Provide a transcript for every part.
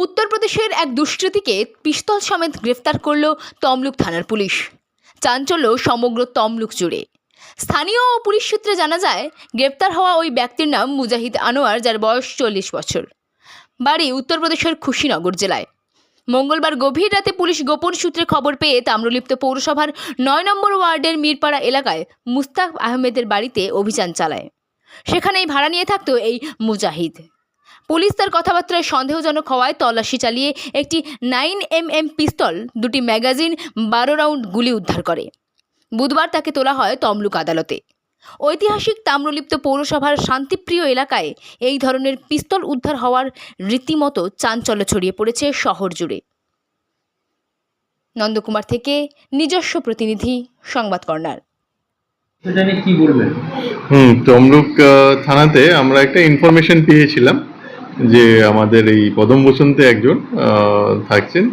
উত্তরপ্রদেশের এক দুষ্কৃতীকে পিস্তল সমেত গ্রেফতার করল তমলুক থানার পুলিশ। চাঞ্চল্য সমগ্র তমলুক জুড়ে। স্থানীয় ও পুলিশ সূত্রে জানা যায়, গ্রেফতার হওয়া ওই ব্যক্তির নাম মুজাহিদ আনোয়ার, যার বয়স 40 বছর। বাড়ি উত্তরপ্রদেশের কুশীনগর জেলায়। মঙ্গলবার গভীর রাতে পুলিশ গোপন সূত্রে খবর পেয়ে তাম্রলিপ্ত পৌরসভার 9 নম্বর ওয়ার্ডের মিরপাড়া এলাকায় মুস্তাক আহমেদের বাড়িতে অভিযান চালায়। সেখানেই ভাড়া নিয়ে থাকতো এই মুজাহিদ। পুলিশ তার কথাবার্তায় সন্দেহজনক হওয়ায় তল্লাশি চালিয়ে একটি 9mm পিস্তল, 2টি ম্যাগাজিন, 12 রাউন্ড গুলি উদ্ধার করে। বুধবার তাকে তোলা হয় তমলুক আদালতে। ঐতিহাসিক তাম্রলিপ্ত পৌরসভার শান্তিপ্রিয় এলাকায় এই ধরনের পিস্তল উদ্ধার হওয়ার রীতিমতো চাঞ্চল্য ছড়িয়ে পড়েছে শহর জুড়ে। নন্দকুমার থেকে নিজস্ব প্রতিনিধি, সংবাদ কর্নার। কি বলবেন? তমলুক থানাতে আমরা একটা ইনফরমেশন পেয়েছিলাম যে আমাদের এই পদম বসন্তে একজন থাকছেন,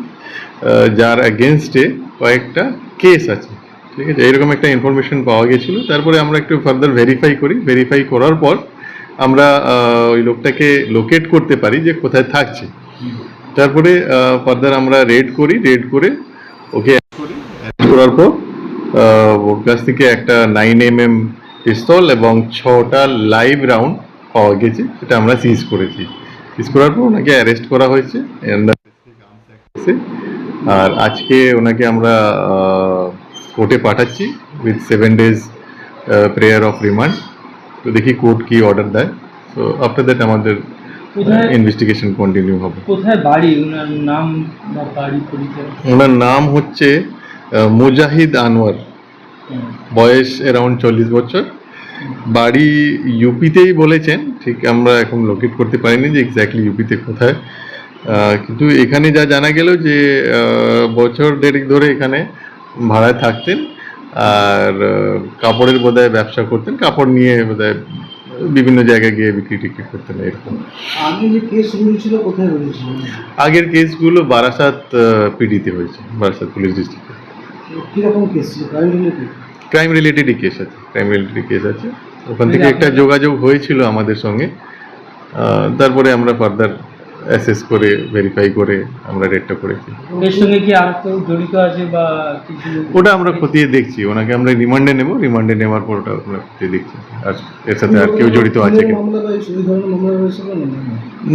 যার এগেনস্টে কয়েকটা কেস আছে। ঠিক আছে, এইরকম একটা ইনফরমেশন পাওয়া গেছিলো। তারপরে আমরা একটু ফার্দার ভেরিফাই করার পর আমরা ওই লোকটাকে লোকেট করতে পারি যে কোথায় থাকছে। তারপরে ফার্দার আমরা রেড করে ওকে করার পর ওর কাছ থেকে একটা 9mm পিস্তল এবং 6টা লাইভ রাউন্ড পাওয়া গেছে, সেটা আমরা সিজ করার পর ওনাকে অ্যারেস্ট করা হয়েছে। আর আজকে ওনাকে আমরা কোর্টে পাঠাচ্ছি with 7 days prayer of remand. তো দেখি কোর্ট কি অর্ডার দেয়। তো আফটার দ্যাট আমাদের ইনভেস্টিগেশন কন্টিনিউ হবে। কোথায় বাড়ি, ওনার নাম বা বাড়ি পরিচয়? ওনার নাম হচ্ছে মুজাহিদ আনোয়ার, বয়স অ্যারাউন্ড 40 বছর। বাড়ি ইউপিতেই বলেছেন, ঠিক আমরা এখন লোকেট করতে পারিনি যে এক্স্যাক্টলি ইউপিতে কোথায়। কিন্তু এখানে যা জানা গেল যে বছর দেড়েক ধরে এখানে ভাড়ায় থাকতেন আর কাপড়ের বোধহয় ব্যবসা করতেন, কাপড় নিয়ে বোধহয় বিভিন্ন জায়গায় গিয়ে বিক্রি টিক্রি করতেন এরকম। আগের কেসগুলো বারাসাত পিডিতে হয়েছে, বারাসাত পুলিশ ডিস্ট্রিক্টে। ক্রাইম রিলেটেডই কেস আছে। ওখান থেকে একটা যোগাযোগ হয়েছিল আমাদের সঙ্গে। তারপরে আমরা ফার্দার অ্যাসেস করে ভেরিফাই করে আমরা রেডটা করেছি। এর সঙ্গে কি আর কেউ জড়িত আছে বা কিছু? ওটা আমরা খতিয়ে দেখছি। ওনাকে আমরা রিমান্ডে নেওয়ার পর ওটা আমরা খতিয়ে দেখছি আর এর সাথে আর কেউ জড়িত আছে কি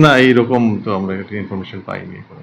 না। এইরকম তো আমরা ইনফরমেশন পাইনি এখন।